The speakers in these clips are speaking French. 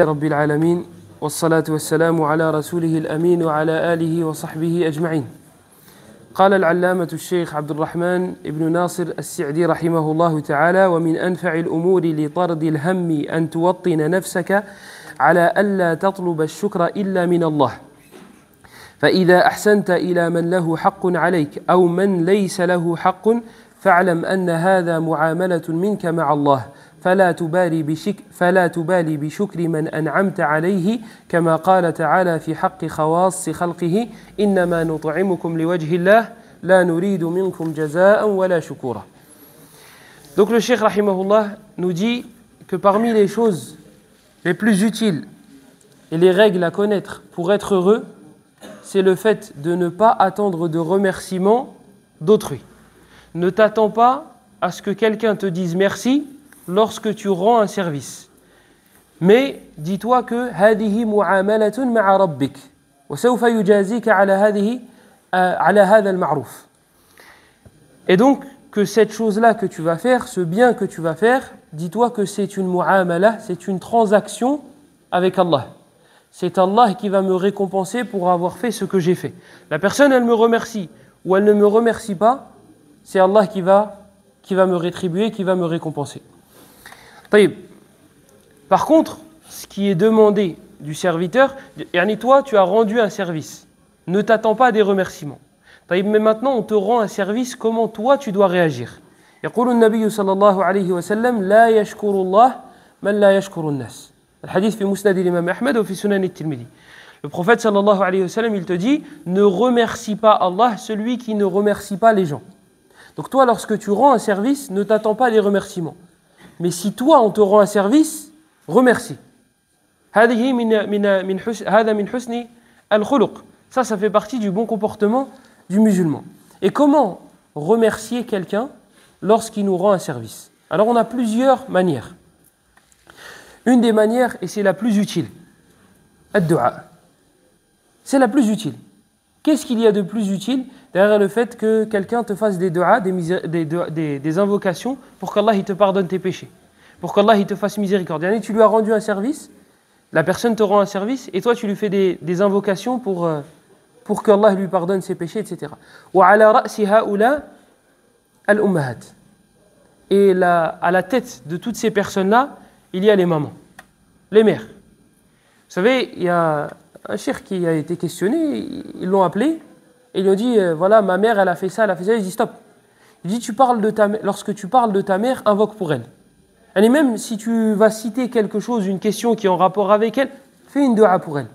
رب العالمين والصلاة والسلام على رسوله الأمين وعلى آله وصحبه أجمعين. قال العلامة الشيخ عبد الرحمن ابن ناصر السعدي رحمه الله تعالى: ومن أنفع الأمور لطرد الهم أن توطن نفسك على ألا تطلب الشكر إلا من الله، فإذا أحسنت إلى من له حق عليك أو من ليس له حق فاعلم أن هذا معاملة منك مع الله، فلا تبالي بشكر من أنعمت عليه، كما قال تعالى في حق خواص خلقه: إنما نطعمكم لوجه الله لا نريد منكم جزاء ولا شكورا. Donc le Cheikh rahimahullah nous dit que parmi les choses les plus utiles et les règles à connaître pour être heureux, c'est le fait de ne pas attendre de remerciements d'autrui. Ne t'attends pas à ce que quelqu'un te dise merci lorsque tu rends un service. Mais dis-toi que هذه معاملة مع ربك وسوف يجازيك على هذا المعروف. Et donc que cette chose-là que tu vas faire, ce bien que tu vas faire, dis-toi que c'est une mu'amala, c'est une transaction avec Allah. C'est Allah qui va me récompenser pour avoir fait ce que j'ai fait. La personne, elle me remercie ou elle ne me remercie pas, c'est Allah qui va me rétribuer, qui va me récompenser. Par contre, ce qui est demandé du serviteur, toi, tu as rendu un service. Ne t'attends pas à des remerciements. Mais maintenant, on te rend un service, comment toi, tu dois réagir. يقول النبي صلى الله عليه وسلم: لا يشكر الله من لا يشكر الناس. الحديث في مسند الإمام أحمد وفي سنن الترمذي. Le prophète sallallahu alayhi wa sallam, il te dit: ne remercie pas Allah, celui qui ne remercie pas les gens. Donc toi, lorsque tu rends un service, ne t'attends pas à des remerciements. Mais si toi, on te rend un service, remercie. هذا من حسن الخلق. Ça fait partie du bon comportement du musulman. Et comment remercier quelqu'un lorsqu'il nous rend un service? Alors on a plusieurs manières. Une des manières, et c'est la plus utile, ad-du'a. C'est la plus utile. Qu'est-ce qu'il y a de plus utile derrière le fait que quelqu'un te fasse des du'a, des invocations pour qu'Allah il te pardonne tes péchés, pour qu'Allah il te fasse miséricorde? Tu lui as rendu un service, la personne te rend un service, et toi tu lui fais des invocations pour qu'Allah lui pardonne ses péchés, etc. وعلى رأس هؤلاء الأمهات. Et à la tête de toutes ces personnes-là, il y a les mamans, les mères. Vous savez, il y a un cheikh qui a été questionné, ils l'ont appelé, et ils lui ont dit: voilà, ma mère, elle a fait ça. Il dit: stop. Il dit: lorsque tu parles de ta mère, invoque pour elle. Et même si tu vas citer quelque chose, une question qui est en rapport avec elle, fais une dua pour elle.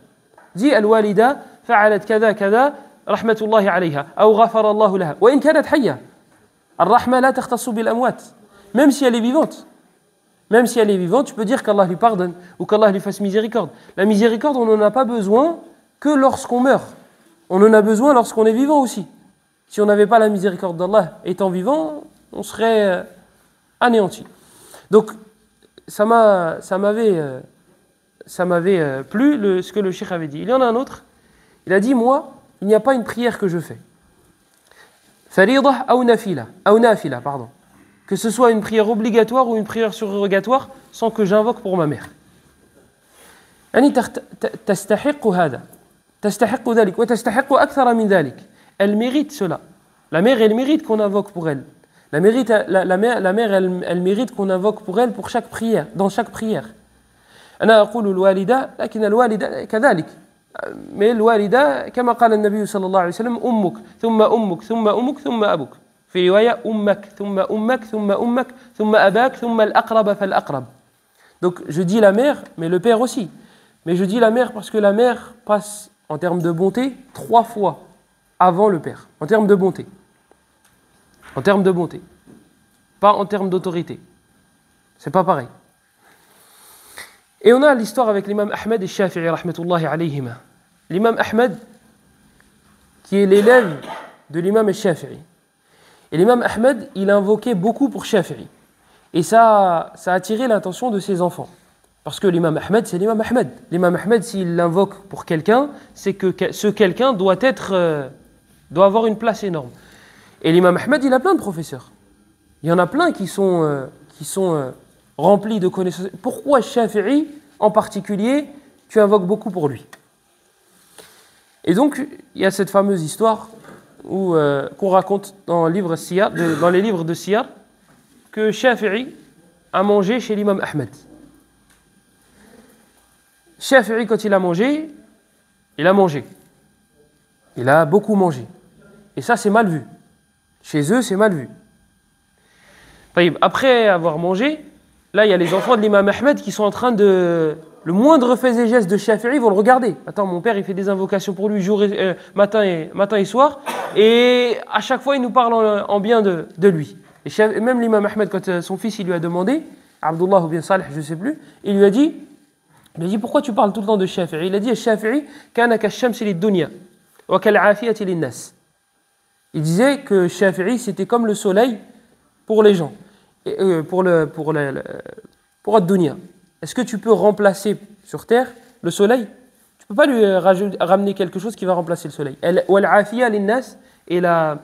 Dis: al-walida fa'alat kada kada rahmatullahi alayha ou ghafara Allahu laha wa in kanat hayya. Ar-rahma la takhtassu bil amwat. Même si elle est vivante. Même si elle est vivante, tu peux dire qu'Allah lui pardonne ou qu'Allah lui fasse miséricorde. La miséricorde, on n'en a pas besoin que lorsqu'on meurt. On en a besoin lorsqu'on est vivant aussi. Si on n'avait pas la miséricorde d'Allah étant vivant, on serait anéanti. Donc, ça m'avait plu ce que le cheikh avait dit. Il y en a un autre. Il a dit: moi, il n'y a pas une prière que je fais. Faridah ou nafila, pardon. Que ce soit une prière obligatoire ou une prière surrogatoire, sans que j'invoque pour ma mère. تستحق هذا تستحق ذلك وتستحق أكثر من ذلك. Elle mérite cela. La mère, elle mérite qu'on invoque pour elle. La mère, elle mérite qu'on invoque pour elle pour chaque prière, dans chaque prière. أنا أقول الوالدة لكن الوالدة كذلك. Mais الوالدة كما قال النبي صلى الله عليه وسلم: أمك ثم أمك ثم أمك ثم أبوك. في رواية أمك ثم أمك ثم أمك ثم أباك ثم الأقرب فالأقرب. Donc je dis la mère, mais le père aussi. Mais je dis la mère parce que la mère passe en termes de bonté 3 fois avant le père. En termes de bonté. En termes de bonté. Pas en termes d'autorité. C'est pas pareil. Et on a l'histoire avec l'imam Ahmed et Shafi'i rahmatullahi alayhima. L'imam Ahmed qui est l'élève de l'imam Shafi'i. Et l'imam Ahmed, il invoquait beaucoup pour Shafi'i. Et ça a attiré l'attention de ses enfants. Parce que l'imam Ahmed, c'est l'imam Ahmed. L'imam Ahmed, s'il l'invoque pour quelqu'un, c'est que ce quelqu'un doit avoir une place énorme. Et l'imam Ahmed, il a plein de professeurs. Il y en a plein qui sont remplis de connaissances. Pourquoi Shafi'i en particulier, tu invoques beaucoup pour lui. Et donc, il y a cette fameuse histoire qu'on raconte dans les livres de Siyar, que Shafi'i a mangé chez l'imam Ahmed. Shafi'i, quand il a mangé, il a beaucoup mangé. Et ça, c'est mal vu. Chez eux, c'est mal vu. Après avoir mangé, là, il y a les enfants de l'imam Ahmed qui sont en train de... Le moindre fait et geste de Shafi'i, vont le regarder. Attends, mon père, il fait des invocations pour lui matin et soir. Et à chaque fois, il nous parle en bien de lui. Et même l'imam Ahmed, quand son fils il lui a demandé, Abdullah ou bien Salih, je ne sais plus, il lui a dit, pourquoi tu parles tout le temps de Shafi'i? Il a dit, Shafi'i, kana kashamsi lid-dunya, wa kal-afiyati lin-nas. Il disait que Shafi'i, c'était comme le soleil pour les gens, pour ad-dunya. Est-ce que tu peux remplacer sur terre le soleil? Tu ne peux pas lui ramener quelque chose qui va remplacer le soleil. Wal-afiya lin-nas, et la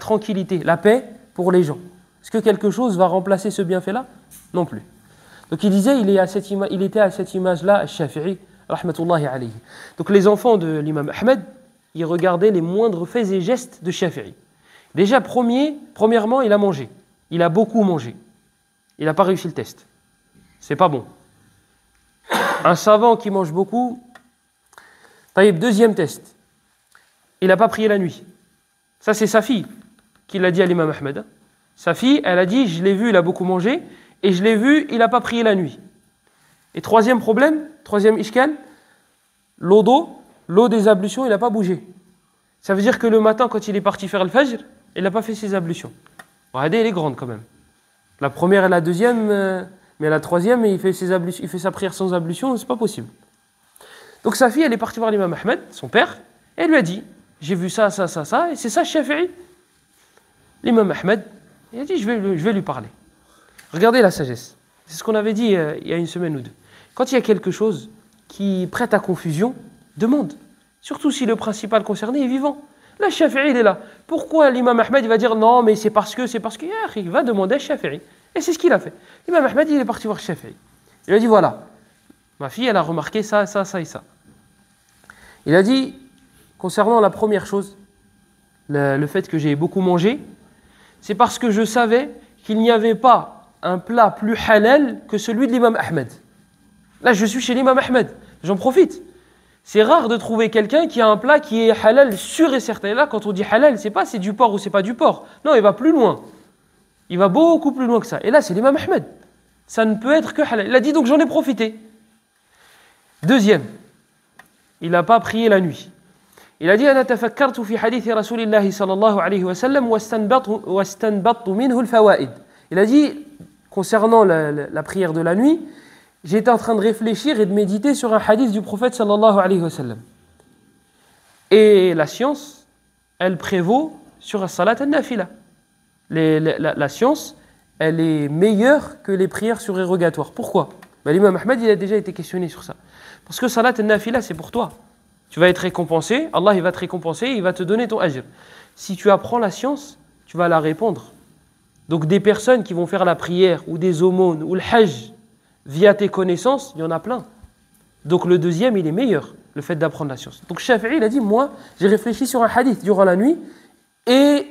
tranquillité, la paix pour les gens. Est-ce que quelque chose va remplacer ce bienfait-là? Non plus. Donc il disait, il était à cette image-là, Shafi'i, rahmatullahi alayhi. Donc les enfants de l'imam Ahmed, ils regardaient les moindres faits et gestes de Shafi'i. Déjà, premièrement, il a mangé. Il a beaucoup mangé. Il n'a pas réussi le test. C'est pas bon. Un savant qui mange beaucoup. Deuxième test. Il n'a pas prié la nuit. Ça, c'est sa fille qui l'a dit à l'imam Ahmed. Sa fille, elle a dit, je l'ai vu, il a beaucoup mangé, et je l'ai vu, il n'a pas prié la nuit. Et troisième problème, troisième ishkal, l'eau des ablutions, il n'a pas bougé. Ça veut dire que le matin, quand il est parti faire le fajr, il n'a pas fait ses ablutions. Regardez, elle est grande quand même. La première et la deuxième, mais la troisième, il fait sa prière sans ablution, c'est pas possible. Donc sa fille, elle est partie voir l'imam Ahmed, son père, et elle lui a dit, j'ai vu ça, et c'est ça Shafi'i. L'imam Ahmed, il a dit, je vais lui parler. Regardez la sagesse. C'est ce qu'on avait dit il y a une semaine ou deux. Quand il y a quelque chose qui prête à confusion, demande. Surtout si le principal concerné est vivant. Là, Shafi'i, il est là. Pourquoi l'imam Ahmed il va dire non, mais c'est parce que, il va demander à Shafi'i. Et c'est ce qu'il a fait. L'imam Ahmed, il est parti voir Shafi'i. Il a dit, voilà, ma fille, elle a remarqué ça et ça. Il a dit, concernant la première chose, le fait que j'ai beaucoup mangé, c'est parce que je savais qu'il n'y avait pas un plat plus halal que celui de l'imam Ahmed. Là, je suis chez l'imam Ahmed, j'en profite. C'est rare de trouver quelqu'un qui a un plat qui est halal sûr et certain. Et là, quand on dit halal, c'est pas c'est du porc ou c'est pas du porc. Non, il va plus loin. Il va beaucoup plus loin que ça. Et là, c'est l'imam Ahmed. Ça ne peut être que halal. Il a dit, donc j'en ai profité. Deuxième, il n'a pas prié la nuit. Il a dit, أنا تفكرت في حديث رسول الله صلى الله عليه وسلم واستنبطت منه الفوائد. Il a dit, concernant la prière de la nuit, j'étais en train de réfléchir et de méditer sur un hadith du prophète sallallahu alayhi wa sallam. Et la science, elle prévaut sur la salat al-nafila. La science, elle est meilleure que les prières surérogatoires. Pourquoi? L'imam Ahmed, il a déjà été questionné sur ça. Parce que salat al-nafila, c'est pour toi. Tu vas être récompensé, Allah il va te récompenser, il va te donner ton ajr. Si tu apprends la science, tu vas la répandre. Donc des personnes qui vont faire la prière, ou des aumônes, ou le hajj, via tes connaissances, il y en a plein. Donc le deuxième, il est meilleur, le fait d'apprendre la science. Donc Shafi'i, il a dit, moi, j'ai réfléchi sur un hadith durant la nuit, et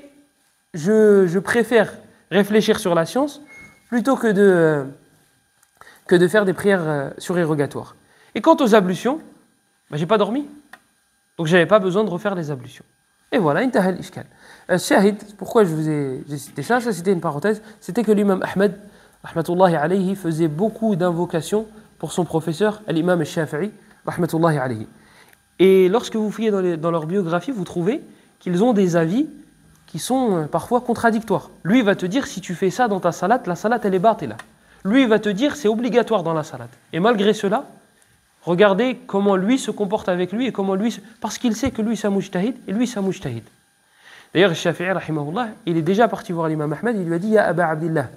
je préfère réfléchir sur la science, plutôt que de faire des prières surérogatoires. Et quant aux ablutions, j'ai pas dormi. Donc j'avais pas besoin de refaire les ablutions. Et voilà, intaha al-ishkal. Shahid, pourquoi je vous ai cité ça c'était une parenthèse, c'était que l'imam Ahmed, rahmatullahi alayhi, faisait beaucoup d'invocations pour son professeur, l'imam al-Shafi'i, rahmatullahi alayhi. Et lorsque vous fouillez dans leur biographie, vous trouvez qu'ils ont des avis qui sont parfois contradictoires. Lui, il va te dire, si tu fais ça dans ta salat, la salat, elle est batila. Lui, il va te dire, c'est obligatoire dans la salat. Et malgré cela, regardez comment lui se comporte avec lui et comment lui... Parce qu'il sait que lui, c'est un mujtahid et lui, c'est un mujtahid. D'ailleurs, le Shafi'i, rahimahullah, il est déjà parti voir l'imam Ahmed, il lui a dit, Ya Aba Abdillah,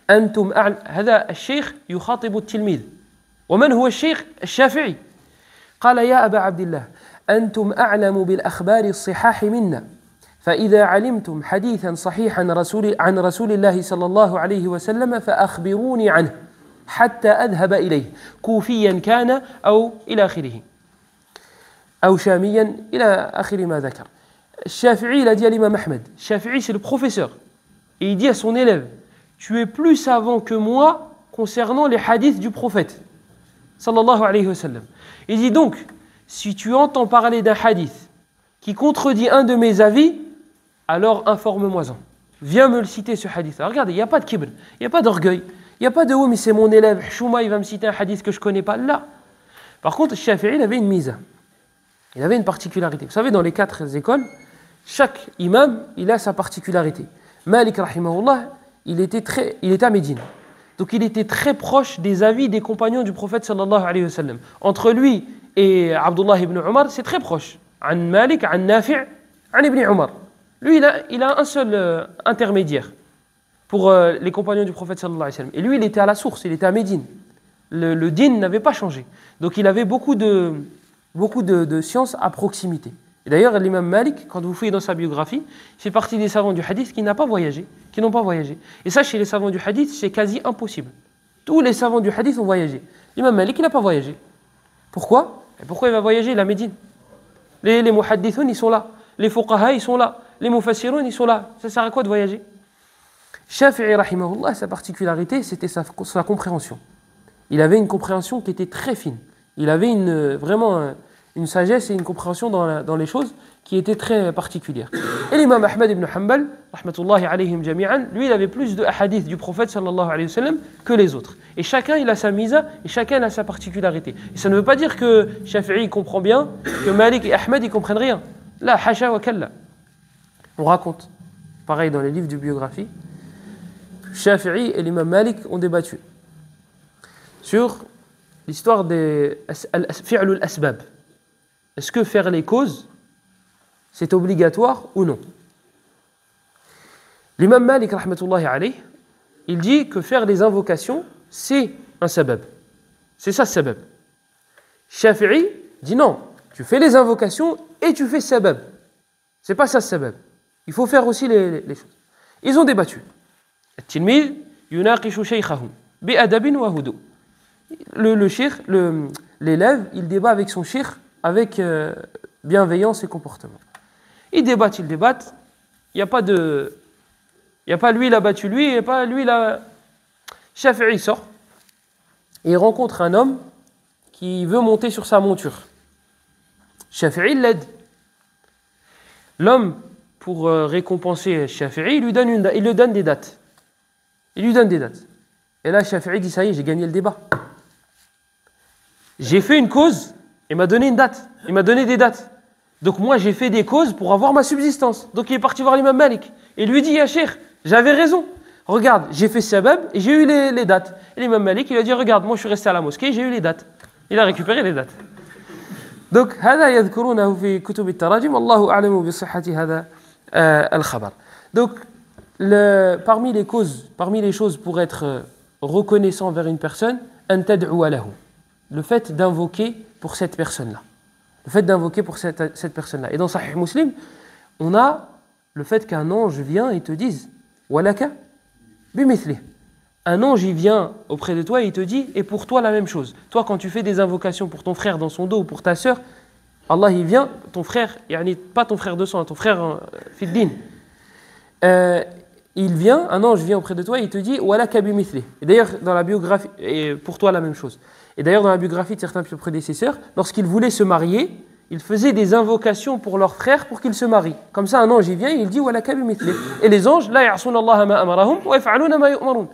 أنتم أعلم هذا الشيخ يخاطب التلميذ ومن هو الشيخ الشافعي قال يا أبا عبد الله أنتم أعلم بالأخبار الصحاح منا فإذا علمتم حديثا صحيحا عن رسول الله صلى الله عليه وسلم فأخبروني عنه حتى أذهب إليه كوفيا كان أو إلى آخره أو شاميا إلى آخر ما ذكر. Shafi'i, il a dit à l'imam Ahmed, Shafi'i c'est le professeur, et il dit à son élève, tu es plus savant que moi concernant les hadiths du prophète, sallallahu alayhi wa sallam. Il dit donc, si tu entends parler d'un hadith qui contredit un de mes avis, alors informe-moi-en. Viens me le citer ce hadith. Alors regardez, il n'y a pas de kibr, il n'y a pas d'orgueil, il n'y a pas de « oh mais c'est mon élève, Chouma il va me citer un hadith que je ne connais pas ». Là. Par contre, Shafi'i il avait une mise, il avait une particularité. Vous savez, dans les 4 écoles, chaque imam, il a sa particularité. Malik, rahimahullah, il était à Médine. Donc il était très proche des avis des compagnons du prophète sallallahu alayhi wa sallam. Entre lui et Abdullah ibn Umar, c'est très proche. An Malik, an Nafi', an ibn Umar. Lui, il a un seul intermédiaire pour les compagnons du prophète sallallahu alayhi wa sallam. Et lui, il était à la source, il était à Médine. Le din n'avait pas changé. Donc il avait beaucoup de sciences à proximité. Et d'ailleurs, l'imam Malik, quand vous fouillez dans sa biographie, il fait partie des savants du hadith qui n'ont pas voyagé. Et ça, chez les savants du hadith, c'est quasi impossible. Tous les savants du hadith ont voyagé. L'imam Malik, il n'a pas voyagé. Pourquoi ? Et pourquoi il va voyager ? La Médine. Les muhaddithoun, ils sont là. Les fuqaha, ils sont là. Les mufassiroun, ils sont là. Ça sert à quoi de voyager ? Shafi'i, rahimahullah, sa particularité, c'était sa compréhension. Il avait une compréhension qui était très fine. Il avait vraiment une sagesse et une compréhension dans les choses qui étaient très particulières. Et l'imam Ahmad ibn Hanbal, rahmatullahi alayhim jami'an, lui, il avait plus de hadiths du prophète sallallahu alayhi wa sallam que les autres. Et chacun, il a sa misa et chacun a sa particularité. Et ça ne veut pas dire que Shafi'i comprend bien, que Malik et Ahmed, ils comprennent rien. La hasha wa kalla. On raconte, pareil dans les livres de biographie, que Shafi'i et l'imam Malik ont débattu sur l'histoire des fi'lul asbab. Est-ce que faire les causes, c'est obligatoire ou non ? L'imam Malik, rahmatullahi alayh, il dit que faire les invocations, c'est un sabab. C'est ça, sabab. Shafi'i dit non, tu fais les invocations et tu fais sabab. C'est pas ça, sabab. Il faut faire aussi les choses. Ils ont débattu. At-tilmid yunaqishu shaykhahu bi'adabin wa hudu. L'élève, il débat avec son cheikh avec bienveillance et comportement. Ils débattent. Il n'y a pas lui, il a battu lui, il n'y a pas lui, il a... Shafi'i sort et il rencontre un homme qui veut monter sur sa monture. Shafi'i l'aide. L'homme, pour récompenser Shafi'i, il lui donne des dates. Et là, Shafi'i dit, ça y est, j'ai gagné le débat. J'ai fait une cause, il m'a donné une date, il m'a donné des dates. Donc moi, j'ai fait des causes pour avoir ma subsistance. Donc il est parti voir l'imam Malik. Et lui dit, ya cheikh, j'avais raison. Regarde, j'ai fait sabab et j'ai eu les dates. Et l'imam Malik, il a dit, regarde, moi je suis resté à la mosquée, j'ai eu les dates. Il a récupéré les dates. Donc, هذا يذكرونه في كتب التراجم والله أعلم بصحة هذا الخبر. Donc, parmi les causes, parmi les choses pour être reconnaissant envers une personne, أن تدعو له. Le fait d'invoquer pour cette personne-là. Cette personne-là. Et dans Sahih Muslim, on a le fait qu'un ange vient et te dise Walaka bimithli. Un ange, il vient auprès de toi et il te dit et pour toi la même chose. Toi, quand tu fais des invocations pour ton frère dans son dos ou pour ta sœur, Allah, il vient, ton frère, pas ton frère de sang, ton frère fiddin. Un ange vient auprès de toi et il te dit Walaka bimithli. Et d'ailleurs, dans la biographie, et pour toi la même chose. Et d'ailleurs, dans la biographie de certains prédécesseurs, lorsqu'ils voulaient se marier, ils faisaient des invocations pour leur frère pour qu'ils se marient. Comme ça, un ange, il vient et il dit Walaka bimithli. Et les anges, la ya'suna Allah ma amarahum wa yaf'aluna ma yu'marun.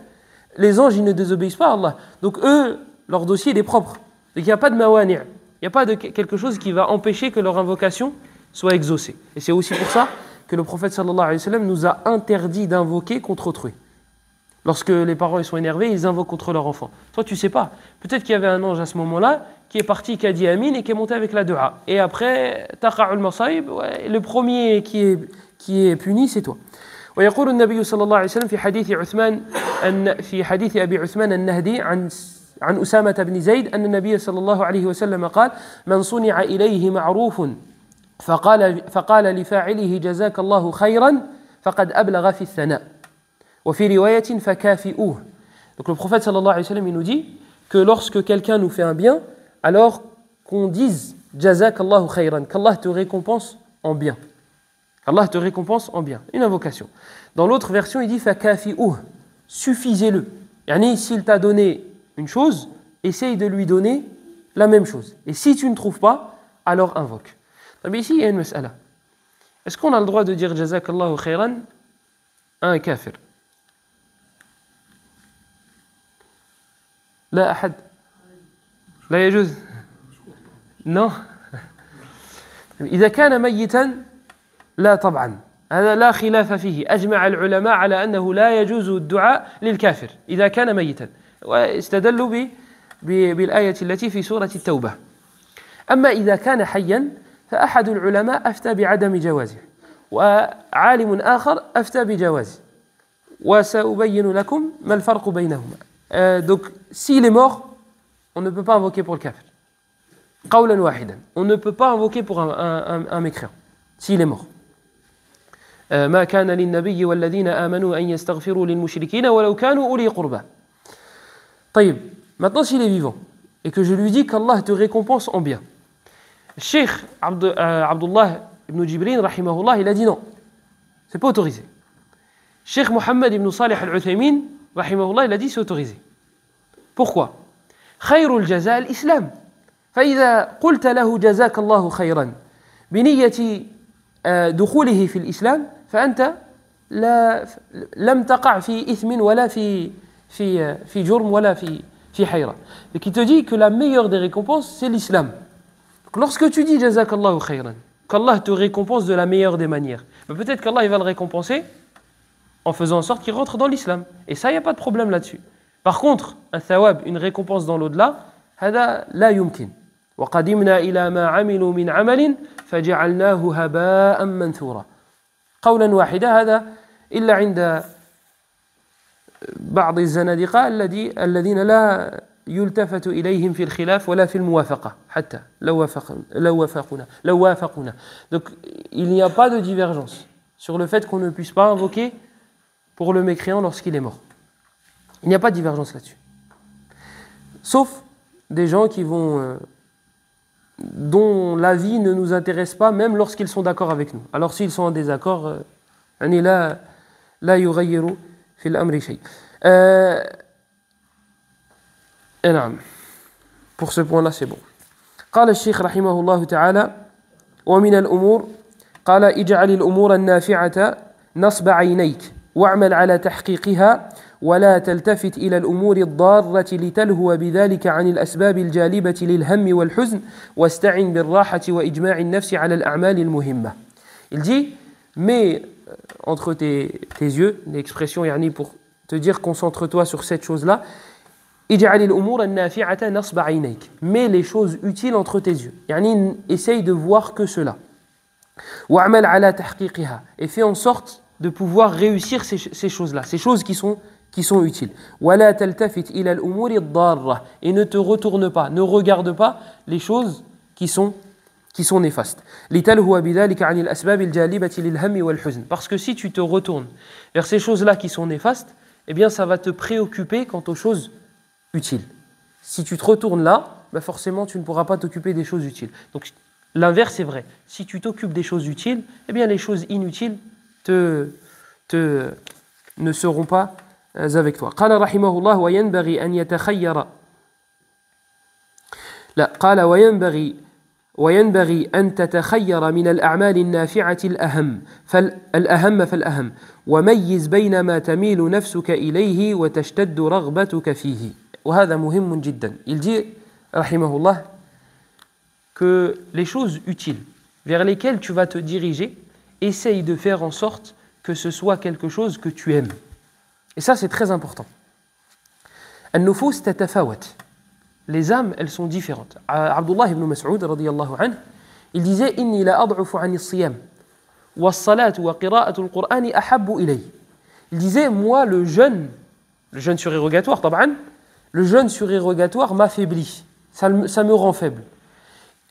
Les anges, ils ne désobéissent pas à Allah. Donc eux, leur dossier, il est propre. Donc il n'y a pas de mawani'. Il n'y a pas de quelque chose qui va empêcher que leur invocation soit exaucée. Et c'est aussi pour ça que le prophète sallallahu alayhi wa sallam nous a interdit d'invoquer contre autrui. Lorsque les parents ils sont énervés, ils invoquent contre leur enfant. Toi, tu ne sais pas. Peut-être qu'il y avait un ange à ce moment-là qui est parti, qui a dit Amin et qui est monté avec la dua. Et après, taqa'ul masaïb, le premier qui est puni, c'est toi. ويقول النبي صلى الله عليه وسلم في حديث أبي عثمان النهدي عن أسامة بن زيد أن النبي صلى الله عليه وسلم قال من صنع إليه معروف فقال لفاعله جزاك الله خيرا فقد أبلغ في الثناء وفي رواية فكافئوه. Donc le prophète sallallahu alayhi wa sallam, il nous dit que lorsque quelqu'un nous fait un bien, alors qu'on dise Jazakallahu khayran, qu'Allah te récompense en bien. Qu'Allah te récompense en bien. Une invocation. Dans l'autre version, il dit Fakafi'uh, suffisez-le. Yani, s'il t'a donné une chose, essaye de lui donner la même chose. Et si tu ne trouves pas, alors invoque. Mais ici, il y a une mas'ala. Est-ce qu'on a le droit de dire Jazakallahu khayran à un kafir? لا أحد لا يجوز non إذا كان ميتا لا طبعا هذا لا خلاف فيه أجمع العلماء على أنه لا يجوز الدعاء للكافر إذا كان ميتا واستدلوا بالآية التي في سورة التوبة أما إذا كان حيا فأحد العلماء أفتى بعدم جوازه وعالم آخر أفتى بجوازه وسأبين لكم ما الفرق بينهما. Donc, s'il est mort, on ne peut pas invoquer pour le kafir. Qawlan wahidan. On ne peut pas invoquer pour un mécréant, s'il est mort. ما كان للنبي والذين آمنوا أن يستغفروا للمشركين ولو كانوا أولي قربى. طيب, maintenant s'il est vivant et que je lui dis qu'Allah te récompense en bien. Cheikh Abdullah ibn Jibril rahimahullah, il a dit non, c'est pas autorisé. Cheikh Mohammed ibn Salih al-Uthaymin rahimahullah, il a dit c'est autorisé. Pourquoi? خير الجزاء الإسلام. فإذا قلت له جزاك الله خيرا بنية دخوله في الإسلام فأنت لم تقع في إثم ولا في جرم ولا في حيرة. Et qui te dit que la meilleure des récompenses c'est l'islam. Donc lorsque tu dis جزاك الله خيرا, qu'Allah te récompense de la meilleure des manières, mais peut-être qu'Allah il va le récompenser en faisant en sorte qu'il rentre dans l'islam. Et ça, il n'y a pas de problème là-dessus. Par contre, un thawab, une récompense dans l'au-delà, هذا لا يمكن. وقدمنا إلى ما عملوا من عمل فجعلناه هباء منثورا. قولا واحدا هذا إلا عند بعض الزنادقة الذين لا يلتفت إليهم في الخلاف ولا في الموافقة حتى لو وافقونا. Donc, il n'y a pas de divergence sur le fait qu'on ne puisse pas invoquer pour le mécréant lorsqu'il est mort. Il n'y a pas de divergence là-dessus. Sauf des gens qui vont, dont l'avis ne nous intéresse pas, même lorsqu'ils sont d'accord avec nous. Alors s'ils sont en désaccord, لا يغير في الأمر شيء. نعم. Pour ce point-là, c'est bon. قال الشيخ رحمه الله تعالى ومن الأمور قال اجعل الأمور النافعة نصب عينيك واعمل على تحقيقها ولا تلتفت إلى الأمور الضارة لتلهو بذلك عن الأسباب الجالبة للهم والحزن واستعن بالراحة وإجماع النفس على الأعمال المهمة. Il dit, mets entre tes yeux, l'expression yani pour te dire concentre-toi sur cette chose-là, اجعل الأمور النافعة نصب عينيك, mets les choses utiles entre tes yeux, yani essaye de voir que cela. واعمل على تحقيقها, et fais en sorte de pouvoir réussir ces choses-là, ces choses qui sont utiles. ولا تلتفت إلى الأمور الضارة, et ne te retourne pas, ne regarde pas les choses qui sont néfastes. لتلهو بذلك عن الأسباب الجالبة للهم والحزن. Parce que si tu te retournes vers ces choses-là qui sont néfastes, eh bien ça va te préoccuper quant aux choses utiles. Si tu te retournes là, ben forcément tu ne pourras pas t'occuper des choses utiles. Donc l'inverse est vrai. Si tu t'occupes des choses utiles, eh bien les choses inutiles ne seront pas avec toi. قال رحمه الله وينبغي أن يتخير قال وينبغي أن تتخير من الأعمال النافعة الأهم فالأهم وميز بين ما تميل نفسك إليه وتشتد رغبتك فيه وهذا مهم جدا. Il dit رحمه الله que les choses utiles vers lesquelles tu vas te diriger, essaye de faire en sorte que ce soit quelque chose que tu aimes. Et ça, c'est très important. النفوس تتفاوت. Les âmes, elles sont différentes. Abdullah ibn Mas'ud, radiyallahu anhu, il disait « Inni la ad'ufu ani siyam, wa salatu wa qira'atu al-Qur'ani ahabbu ilay » Il disait « Moi, le jeûne surérogatoire, taban, le jeûne surérogatoire m'affaiblit, ça me rend faible.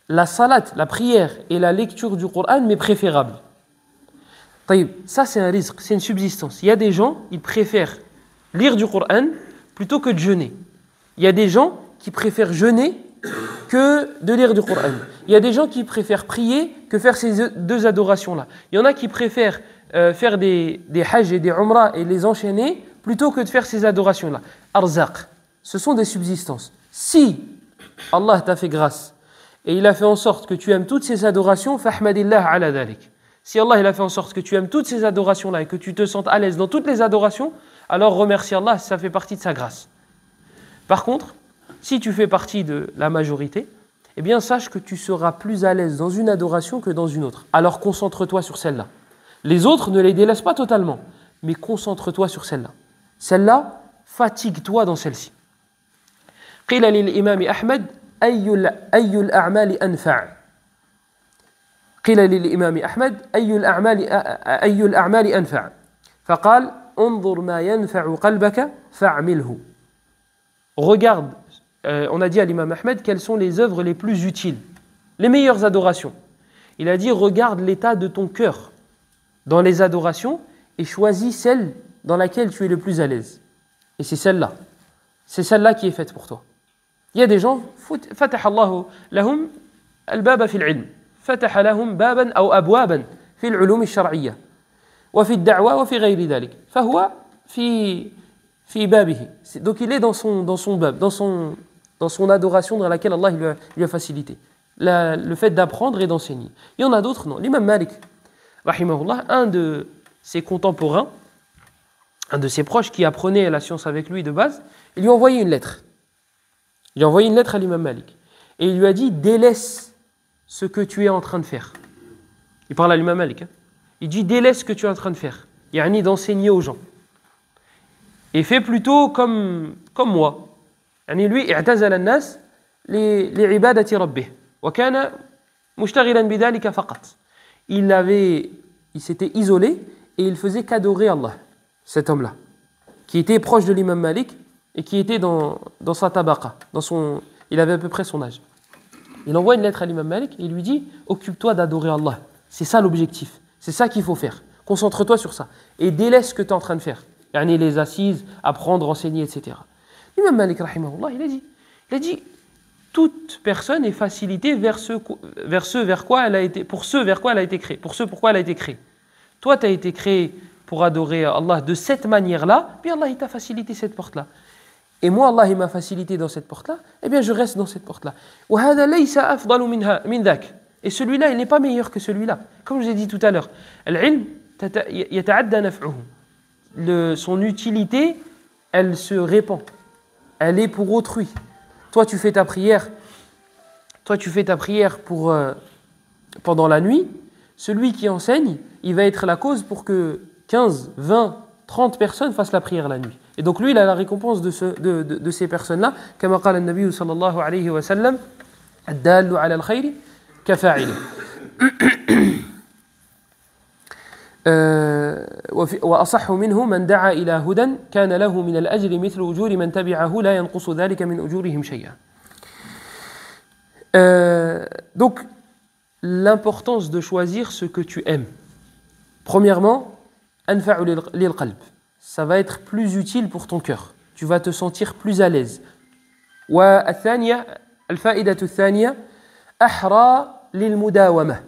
La salat, la prière et la lecture du Coran m'est préférable. » Ça, c'est un rizq, c'est une subsistance. Il y a des gens, ils préfèrent lire du Coran plutôt que de jeûner. Il y a des gens qui préfèrent jeûner que de lire du Coran. Il y a des gens qui préfèrent prier que faire ces deux adorations-là. Il y en a qui préfèrent faire des hajj et des umrah et les enchaîner plutôt que de faire ces adorations-là. Arzaq, ce sont des subsistances. Si Allah t'a fait grâce et il a fait en sorte que tu aimes toutes ces adorations, fahmadillah ala dhalik. Si Allah il a fait en sorte que tu aimes toutes ces adorations-là et que tu te sentes à l'aise dans toutes les adorations, alors remercie Allah, ça fait partie de sa grâce. Par contre, si tu fais partie de la majorité, eh bien sache que tu seras plus à l'aise dans une adoration que dans une autre. Alors concentre-toi sur celle-là. Les autres, ne les délaisse pas totalement, mais concentre-toi sur celle-là. Celle-là, fatigue-toi dans celle-ci. قيل للإمام أحمد أي الأعمال أنفع قيل للإمام أحمد أي الأعمال أنفع فقال انظر ما ينفع قلبك فاعمله. Regarde, on a dit à l'imam Ahmed quelles sont les œuvres les plus utiles, les meilleures adorations. Il a dit regarde l'état de ton cœur dans les adorations et choisis celle dans laquelle tu es le plus à l'aise. Et c'est celle-là. C'est celle-là qui est faite pour toi. Il y a des gens, فتح الله لهم الباب في العلم فتح لهم بابا أو أبوابا في العلوم الشرعية وفي الدعوة وفي غير ذلك فهو في بابه. Donc il est dans son bab, dans son adoration dans laquelle Allah lui a facilité. Le fait d'apprendre et d'enseigner. Il y en a d'autres, non. L'imam Malik, rahimahullah, un de ses contemporains, un de ses proches qui apprenait la science avec lui de base, il lui a envoyé une lettre. Il a envoyé une lettre à l'imam Malik. Et il lui a dit, délaisse ce que tu es en train de faire. Il parle à l'imam Malik. Il dit, délaisse ce que tu es en train de faire. Yani d'enseigner aux gens. Et fais plutôt comme moi. Yani lui, i'tazala an-nas li'ibadati rabbih. Wa kana mushtaghilan bidhalika faqat. Il s'était isolé et il faisait qu'adorer Allah, cet homme-là, qui était proche de l'imam Malik et qui était dans sa tabaqa, il avait à peu près son âge. Il envoie une lettre à l'imam Malik et il lui dit « Occupe-toi d'adorer Allah, c'est ça l'objectif, c'est ça qu'il faut faire, concentre-toi sur ça et délaisse ce que tu es en train de faire, yani les assises, apprendre, enseigner, etc. » L'imam Malik, rahimahullah, il a dit toute personne est facilitée vers ce vers quoi elle a été, pour ce vers quoi elle a été créée, pour ce pourquoi elle a été créée. Toi, tu as été créé pour adorer Allah de cette manière-là, puis Allah il t'a facilité cette porte-là. Et moi, Allah il m'a facilité dans cette porte-là, eh bien je reste dans cette porte-là. Et celui-là, il n'est pas meilleur que celui-là. Comme je l'ai dit tout à l'heure, son utilité, elle se répand. Elle est pour autrui. Toi, tu fais ta prière pendant la nuit. Celui qui enseigne, il va être la cause pour que 15, 20, 30 personnes fassent la prière la nuit. Et donc lui, il a la récompense de ces personnes-là. Comme قال النبي صلى الله عليه وسلم الدال على الخير كفاعله. وأصح منه من دعا إلى هدى كان له من الأجر مثل أجور من تبعه لا ينقص ذلك من أجورهم شيئا. Donc, l'importance de choisir ce que tu aimes. Premièrement, أنفع للقلب. Ça va être plus utile pour ton cœur. Tu vas te sentir plus à l'aise. والثانية الفائدة الثانية أحرى للمداومة.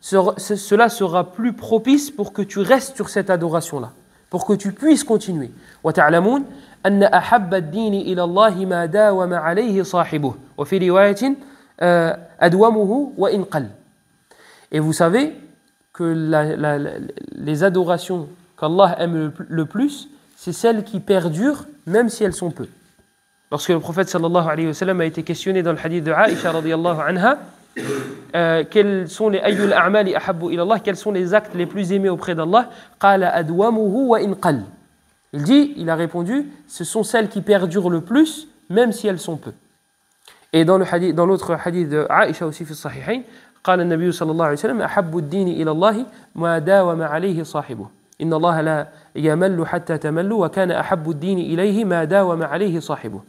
Cela sera plus propice pour que tu restes sur cette adoration-là, pour que tu puisses continuer. وتعلمون أن أحب الدين إلى الله ما داوم عليه صاحبه وفي رواية أدومه وإن قل. Et vous savez que les adorations qu'Allah aime le plus, c'est celles qui perdurent même si elles sont peu. Lorsque le prophète sallallahu alayhi wa sallam a été questionné dans le hadith de Aïcha radiyallahu anha, quels sont les ayyul a'mali ahabbu ila Allah, quels sont les actes les plus aimés auprès d'Allah, qala adwamuhu wa in qal. Il a répondu, ce sont celles qui perdurent le plus même si elles sont peu. Et dans l'autre hadith de Aïcha aussi fi sahihayn, قال النبي صلى الله عليه وسلم أحب الدين إلى الله ما داوم عليه صاحبه إن الله لا يمل حتى تمل وكان أحب الدين إليه ما داوم عليه صاحبه.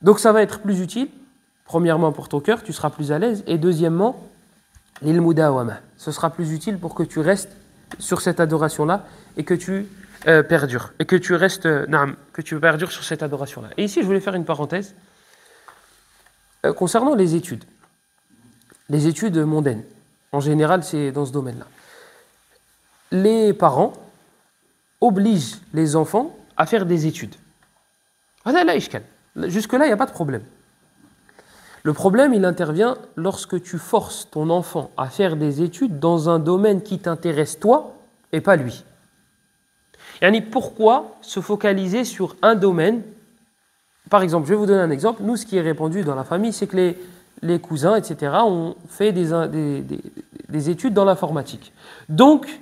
Donc ça va être plus utile, premièrement pour ton cœur, tu seras plus à l'aise, et deuxièmement, l'ilmudawama, ce sera plus utile pour que tu restes sur cette adoration-là et que tu perdure et que tu restes, que tu perdures sur cette adoration-là. Et ici, je voulais faire une parenthèse concernant les études mondaines. En général, c'est dans ce domaine-là. Les parents obligent les enfants à faire des études. Jusque-là, il n'y a pas de problème. Le problème, il intervient lorsque tu forces ton enfant à faire des études dans un domaine qui t'intéresse toi et pas lui. Yani, pourquoi se focaliser sur un domaine? Par exemple, je vais vous donner un exemple. Nous, ce qui est répandu dans la famille, c'est que les cousins, etc., ont fait des études dans l'informatique. Donc,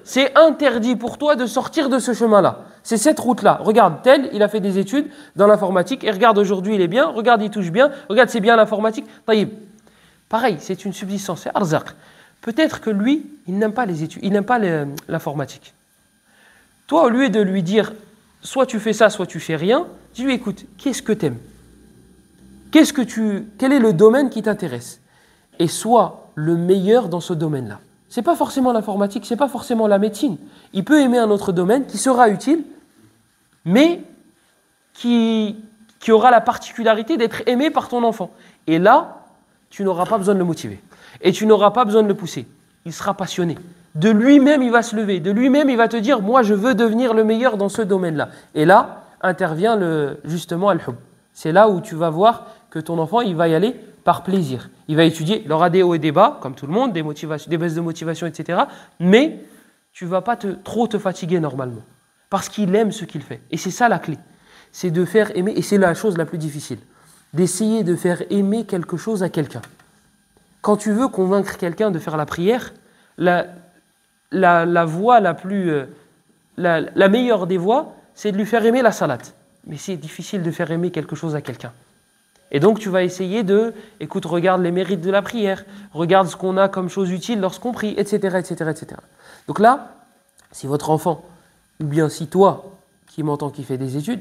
c'est interdit pour toi de sortir de ce chemin-là. C'est cette route-là. Regarde, tel, il a fait des études dans l'informatique, et regarde, aujourd'hui, il est bien, regarde, il touche bien, regarde, c'est bien l'informatique. Pareil, c'est une subsistance, c'est arzaq. Peut-être que lui, il n'aime pas les études, il n'aime pas l'informatique. Toi, au lieu de lui dire, soit tu fais ça, soit tu fais rien, dis-lui, écoute, qu'est-ce que tu aimes? Quel est le domaine qui t'intéresse? Et sois le meilleur dans ce domaine-là. C'est pas forcément l'informatique, c'est pas forcément la médecine. Il peut aimer un autre domaine qui sera utile, mais qui aura la particularité d'être aimé par ton enfant. Et là, tu n'auras pas besoin de le motiver. Et tu n'auras pas besoin de le pousser. Il sera passionné. De lui-même, il va se lever. De lui-même, il va te dire, moi, je veux devenir le meilleur dans ce domaine-là. Et là, intervient justement al-hub. C'est là où tu vas voir que ton enfant, il va y aller par plaisir. Il va étudier, il aura des hauts et des bas, comme tout le monde, des baisses de motivation, etc. Mais tu ne vas pas trop te fatiguer normalement. Parce qu'il aime ce qu'il fait. Et c'est ça la clé. C'est de faire aimer, et c'est la chose la plus difficile, d'essayer de faire aimer quelque chose à quelqu'un. Quand tu veux convaincre quelqu'un de faire la prière, la voie la meilleure des voies, c'est de lui faire aimer la salate. Mais c'est difficile de faire aimer quelque chose à quelqu'un. Et donc tu vas essayer écoute, regarde les mérites de la prière, regarde ce qu'on a comme chose utile lorsqu'on prie, etc., etc., etc. Donc là, si votre enfant, ou bien si toi, qui m'entends, qui fait des études,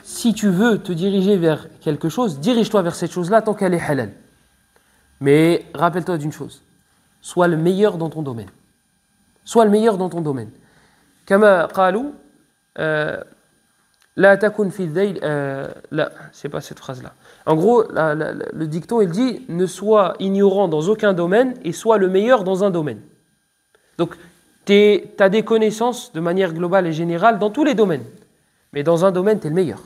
si tu veux te diriger vers quelque chose, dirige-toi vers cette chose-là tant qu'elle est halal. Mais rappelle-toi d'une chose, sois le meilleur dans ton domaine. Sois le meilleur dans ton domaine. Kama qalu, la takun fi dhayl, la, c'est pas cette phrase-là. En gros, le dicton, il dit, ne sois ignorant dans aucun domaine et sois le meilleur dans un domaine. Donc, tu as des connaissances de manière globale et générale dans tous les domaines. Mais dans un domaine, tu es le meilleur.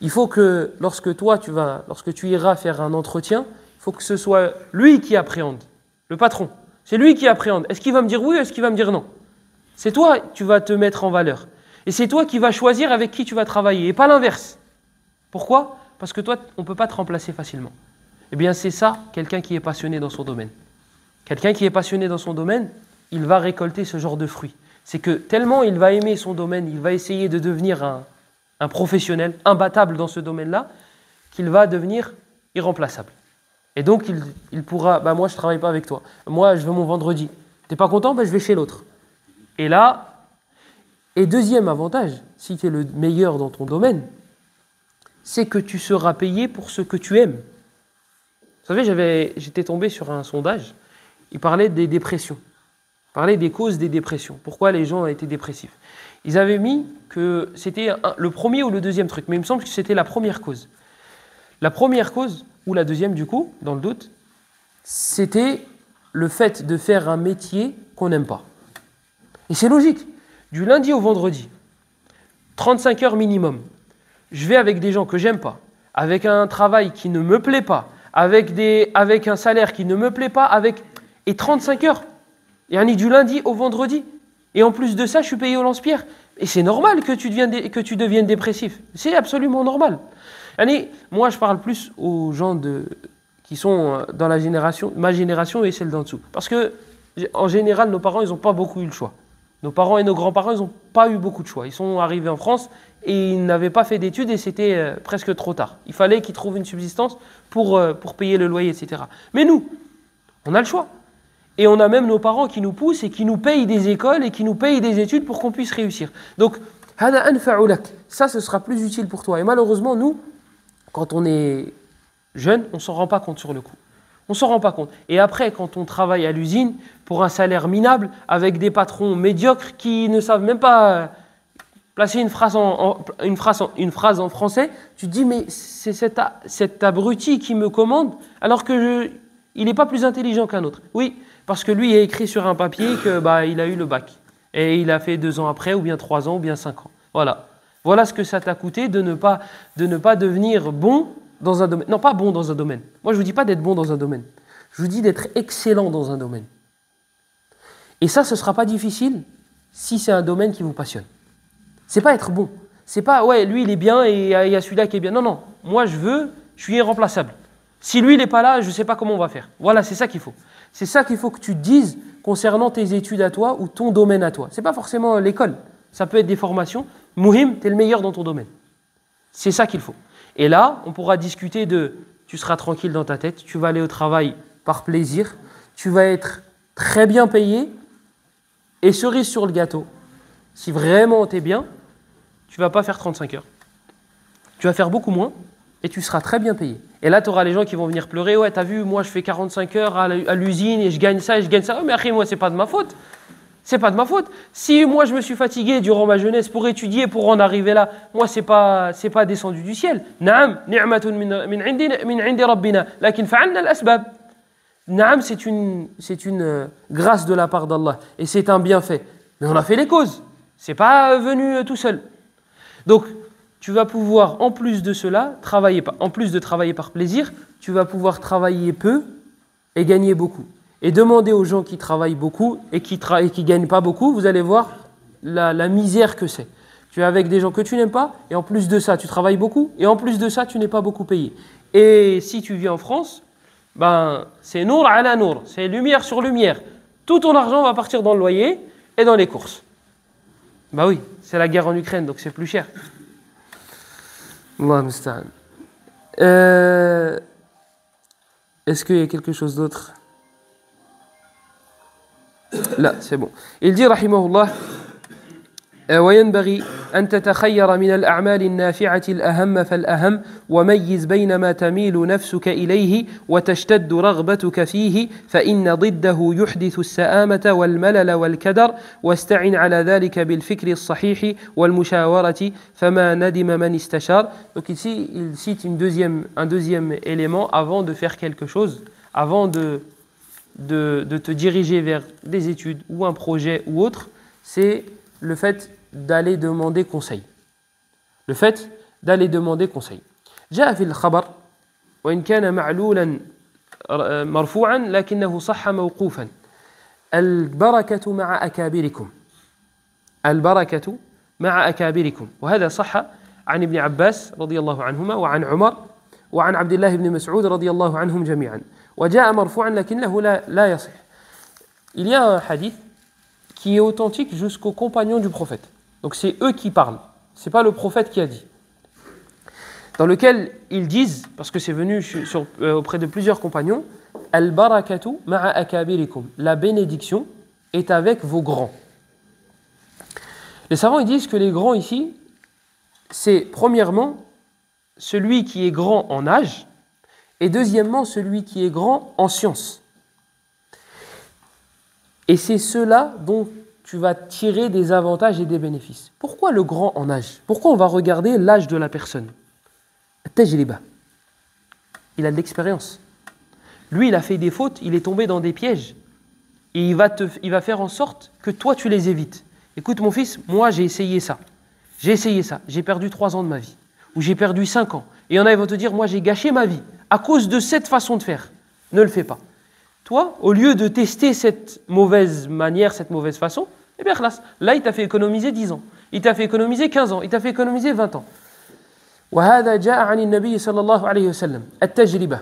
Il faut que, lorsque tu iras faire un entretien, il faut que ce soit lui qui appréhende, le patron. C'est lui qui appréhende. Est-ce qu'il va me dire oui ou est-ce qu'il va me dire non? C'est toi, tu vas te mettre en valeur. Et c'est toi qui vas choisir avec qui tu vas travailler, et pas l'inverse. Pourquoi? Parce que toi, on ne peut pas te remplacer facilement. Eh bien, c'est ça, quelqu'un qui est passionné dans son domaine. Quelqu'un qui est passionné dans son domaine, il va récolter ce genre de fruits. C'est que tellement il va aimer son domaine, il va essayer de devenir un professionnel, imbattable dans ce domaine-là, qu'il va devenir irremplaçable. Et donc, il pourra, moi, je ne travaille pas avec toi. Moi, je veux mon vendredi. Tu n'es pas content? Je vais chez l'autre. Et là, et deuxième avantage, si tu es le meilleur dans ton domaine, c'est que tu seras payé pour ce que tu aimes. Vous savez, j'étais tombé sur un sondage, il parlait des dépressions, il parlait des causes des dépressions, pourquoi les gens étaient dépressifs. Ils avaient mis que c'était le premier ou le deuxième truc, mais il me semble que c'était la première cause. La première cause, ou la deuxième du coup, dans le doute, c'était le fait de faire un métier qu'on n'aime pas. Et c'est logique. Du lundi au vendredi, 35 heures minimum, je vais avec des gens que j'aime pas, avec un travail qui ne me plaît pas, avec un salaire qui ne me plaît pas, et 35 heures, et du lundi au vendredi. Et en plus de ça, je suis payé au lance-pierre. Et c'est normal que tu deviennes dépressif. C'est absolument normal. Moi, je parle plus aux gens qui sont dans ma génération et celle d'en dessous. Parce que, en général, nos parents, ils n'ont pas beaucoup eu le choix. Nos parents et nos grands-parents, ils n'ont pas eu beaucoup de choix. Ils sont arrivés en France et ils n'avaient pas fait d'études et c'était presque trop tard. Il fallait qu'ils trouvent une subsistance pour payer le loyer, etc. Mais nous, on a le choix. Et on a même nos parents qui nous poussent et qui nous payent des écoles et qui nous payent des études pour qu'on puisse réussir. Donc, ça, ce sera plus utile pour toi. Et malheureusement, nous, quand on est jeune, on ne s'en rend pas compte sur le coup. On ne s'en rend pas compte. Et après, quand on travaille à l'usine, pour un salaire minable, avec des patrons médiocres qui ne savent même pas placer une phrase en français, tu te dis, mais c'est cet abruti qui me commande, alors que il n'est pas plus intelligent qu'un autre. Oui, parce que lui a écrit sur un papier qu'il a eu le bac. Et il a fait 2 ans après, ou bien 3 ans, ou bien 5 ans. Voilà. Voilà ce que ça t'a coûté de ne pas devenir bon dans un domaine. Non, pas bon dans un domaine. Moi, je ne vous dis pas d'être bon dans un domaine. Je vous dis d'être excellent dans un domaine. Et ça, ce ne sera pas difficile si c'est un domaine qui vous passionne. C'est pas être bon. C'est pas, ouais, lui, il est bien et il y a celui-là qui est bien. Non, non. Moi, je suis irremplaçable. Si lui, il n'est pas là, je ne sais pas comment on va faire. Voilà, c'est ça qu'il faut. C'est ça qu'il faut que tu te dises concernant tes études à toi ou ton domaine à toi. Ce n'est pas forcément l'école. Ça peut être des formations. Mouhim, tu es le meilleur dans ton domaine. C'est ça qu'il faut. Et là, on pourra discuter tu seras tranquille dans ta tête, tu vas aller au travail par plaisir, tu vas être très bien payé, et cerise sur le gâteau, si vraiment tu es bien, tu ne vas pas faire 35 heures. Tu vas faire beaucoup moins, et tu seras très bien payé. Et là, tu auras les gens qui vont venir pleurer, ouais, t'as vu, moi je fais 45 heures à l'usine, et je gagne ça, et je gagne ça. Oh, mais après, moi, c'est pas de ma faute. C'est pas de ma faute. Si moi je me suis fatigué durant ma jeunesse pour étudier, pour en arriver là, moi c'est pas descendu du ciel. Naam, ni'matun min indi rabbina, lakin fa'alna al-asbab. Naam, c'est une grâce de la part d'Allah et c'est un bienfait. Mais on a fait les causes. C'est pas venu tout seul. Donc, tu vas pouvoir en plus de cela en plus de travailler par plaisir, tu vas pouvoir travailler peu et gagner beaucoup. Et demandez aux gens qui travaillent beaucoup et qui ne gagnent pas beaucoup, vous allez voir la misère que c'est. Tu es avec des gens que tu n'aimes pas, et en plus de ça, tu travailles beaucoup, et en plus de ça, tu n'es pas beaucoup payé. Et si tu vis en France, c'est nour ala nour, c'est lumière sur lumière. Tout ton argent va partir dans le loyer et dans les courses. Oui, c'est la guerre en Ukraine, donc c'est plus cher. Allah musta'an. Est-ce qu'il y a quelque chose d'autre ? لا c'est bon. Il dit رحمه الله وينبغي أن تتخير من الأعمال النافعة الأهم فالأهم وميز بين ما تميل نفسك إليه وتشتد رغبتك فيه فإن ضده يحدث السآمة والملل والكدر واستعن على ذلك بالفكر الصحيح والمشاورة فما ندم من استشار. Donc ici il cite un deuxième élément avant de faire quelque chose, avant de te diriger vers des études ou un projet ou autre, c'est le fait d'aller demander conseil. Le fait d'aller demander conseil. جاء في الخبر وإن كان معلولا مرفوعا لكنه صح موقوفا البركة مع أكابركم البركة مع أكابركم وهذا صح عن ابن عباس رضي الله عنهما وعن عمر وعن عبد الله بن مسعود رضي الله عنهم جميعا وجاء مرفوعا لكنه لا يصح. Il y a un hadith qui est authentique jusqu'aux compagnons du prophète. Donc c'est eux qui parlent, c'est pas le prophète qui a dit. Dans lequel ils disent, parce que c'est venu auprès de plusieurs compagnons, al-barakatu ma'a akabirikum, la bénédiction est avec vos grands. Les savants ils disent que les grands ici, c'est premièrement celui qui est grand en âge, et deuxièmement, celui qui est grand en science. Et c'est cela dont tu vas tirer des avantages et des bénéfices. Pourquoi le grand en âge ? Pourquoi on va regarder l'âge de la personne ? Tajriba. Il a de l'expérience. Lui, il a fait des fautes, il est tombé dans des pièges. Et il va faire en sorte que toi, tu les évites. Écoute, mon fils, moi, j'ai essayé ça. J'ai perdu 3 ans de ma vie. Ou j'ai perdu 5 ans. Et il y en a, ils vont te dire, moi, j'ai gâché ma vie. À cause de cette façon de faire, ne le fais pas. Toi, au lieu de tester cette mauvaise manière, cette mauvaise façon, eh bien, là, il t'a fait économiser 10 ans. Il t'a fait économiser 15 ans. Il t'a fait économiser 20 ans. وهذا جاء عن النبي صلى الله عليه وسلم التجربة.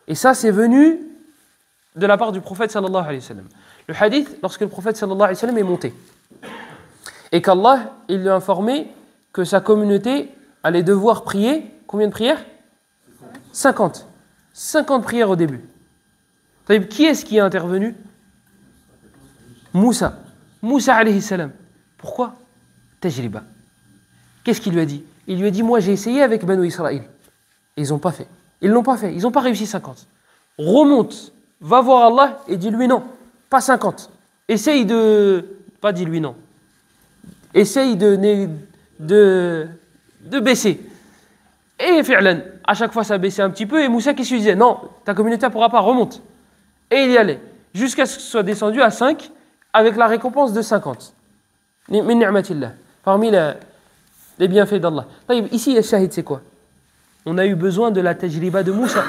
Et ça, c'est venu de la part du prophète sallallahu alayhi wa sallam. Le hadith, lorsque le prophète sallallahu alayhi wa sallam est monté, et qu'Allah, il lui a informé que sa communauté allait devoir prier, combien de prières ? 50. 50 prières au début. Qui est-ce qui est intervenu ? Moussa. Moussa alayhi salam. Pourquoi ? Tajriba. Qu'est-ce qu'il lui a dit ? Il lui a dit, moi j'ai essayé avec Banu Israël. Et ils n'ont pas fait. Ils l'ont pas fait. Ils n'ont pas réussi 50. remonte, va voir Allah et dis-lui non, pas 50. Essaye de... Pas dis-lui non. Essaye de baisser. Et fi'lan, à chaque fois ça baissait un petit peu et Moussa qui se disait non, ta communauté ne pourra pas, remonte. Et il y allait, jusqu'à ce que ce soit descendu à 5 avec la récompense de 50. Min ni'matillah, parmi les bienfaits d'Allah. Ici, le shahid, c'est quoi? On a eu besoin de la tajriba de Moussa.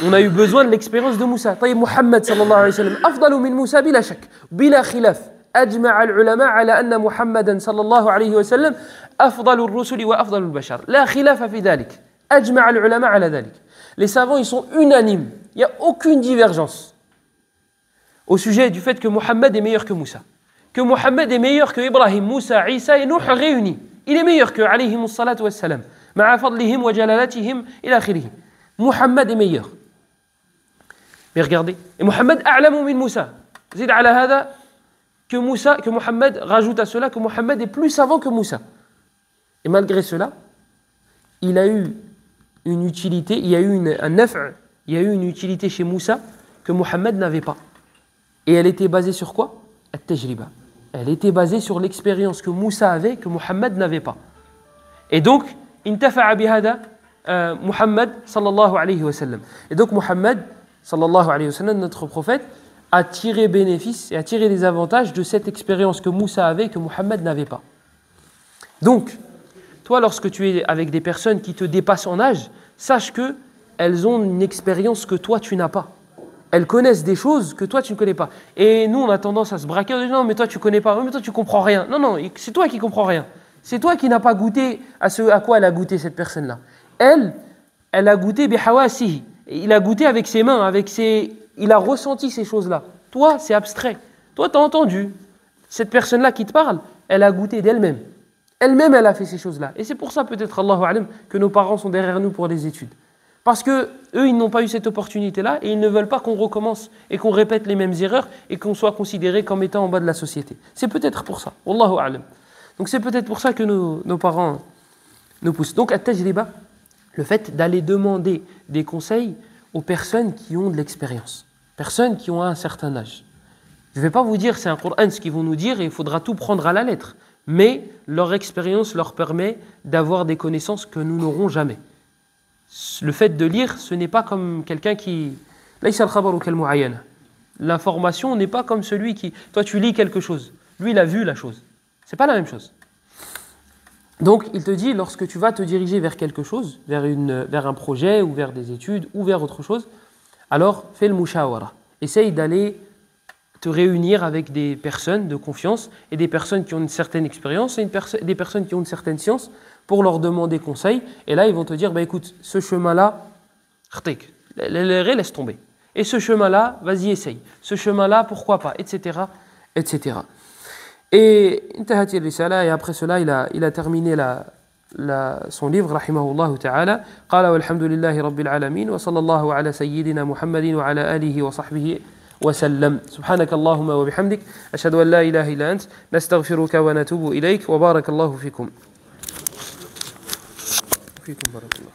On a eu besoin de l'expérience de Moussa. Muhammad sallallahu alayhi wa sallam, afdalu min Moussa bila shak, bila khilaf. أجمع العلماء على أن محمدا صلى الله عليه وسلم أفضل الرسل وأفضل البشر لا خلاف في ذلك أجمع العلماء على ذلك. Les savants ils sont unanimes, il n'y a aucune divergence au sujet du fait que Muhammad est meilleur que Moussa, que Muhammad est meilleur que Ibrahim, Moussa, Isa et Nuh réunis. Il est meilleur que alayhim salatu wassalam مع فضلهم وجلالتهم إلى آخره. Muhammad est meilleur. Mais regardez, et Muhammad أعلم من Moussa. زيد على هذا que Muhammad rajoute à cela que Muhammad est plus savant que Moussa. Et malgré cela, il a eu une utilité, il y a eu un naf', il y a eu une utilité chez Moussa que Muhammad n'avait pas. Et elle était basée sur quoi? At-tajriba. Elle était basée sur l'expérience que Moussa avait que Muhammad n'avait pas. Et donc, intafa'a bihada Muhammad sallallahu alayhi wa sallam. Et donc Muhammad sallallahu alayhi wa sallam, notre prophète, à tirer bénéfice et à tirer les avantages de cette expérience que Moussa avait et que Muhammad n'avait pas. Donc, toi, lorsque tu es avec des personnes qui te dépassent en âge, sache qu'elles ont une expérience que toi, tu n'as pas. Elles connaissent des choses que toi, tu ne connais pas. Et nous, on a tendance à se braquer en disant « Non, mais toi, tu ne connais pas. Mais toi, tu ne comprends rien. » Non, non, c'est toi qui ne comprends rien. C'est toi qui n'as pas goûté à ce à quoi elle a goûté, cette personne-là. Elle a goûté « bihawasihi ». Il a goûté avec ses mains, il a ressenti ces choses-là. Toi, c'est abstrait. Toi, tu as entendu. Cette personne-là qui te parle, elle a goûté d'elle-même. Elle-même, elle a fait ces choses-là. Et c'est pour ça, peut-être, Allahu Alam, que nos parents sont derrière nous pour les études. Parce qu'eux, ils n'ont pas eu cette opportunité-là et ils ne veulent pas qu'on recommence et qu'on répète les mêmes erreurs et qu'on soit considéré comme étant en bas de la société. C'est peut-être pour ça. Wallahu Alam. Donc c'est peut-être pour ça que nos parents nous poussent. Donc, at-tajriba, le fait d'aller demander des conseils aux personnes qui ont de l'expérience, personnes qui ont un certain âge. Je ne vais pas vous dire c'est un Coran ce qu'ils vont nous dire et il faudra tout prendre à la lettre, mais leur expérience leur permet d'avoir des connaissances que nous n'aurons jamais. Le fait de lire, ce n'est pas comme quelqu'un qui... L'information n'est pas comme celui qui... Toi tu lis quelque chose, lui il a vu la chose. Ce n'est pas la même chose. Donc, il te dit, lorsque tu vas te diriger vers quelque chose, vers un projet, ou vers des études, ou vers autre chose, alors fais le mushawara. Essaye d'aller te réunir avec des personnes de confiance, et des personnes qui ont une certaine expérience, et des personnes qui ont une certaine science, pour leur demander conseil. Et là, ils vont te dire, bah, écoute, ce chemin-là, laisse tomber. Et ce chemin-là, vas-y, essaye. Ce chemin-là, pourquoi pas, etc., etc. Et après cela, il a terminé son livre, rahimahullah ta'ala. قال والحمد لله رب العالمين وصلى الله على سيدنا محمد وعلى آله وصحبه وسلم. سبحانك اللهم وبحمدك أشهد أن لا إله إلا أنت نستغفرك ونتوب إليك وبارك الله فيكم. بارك الله.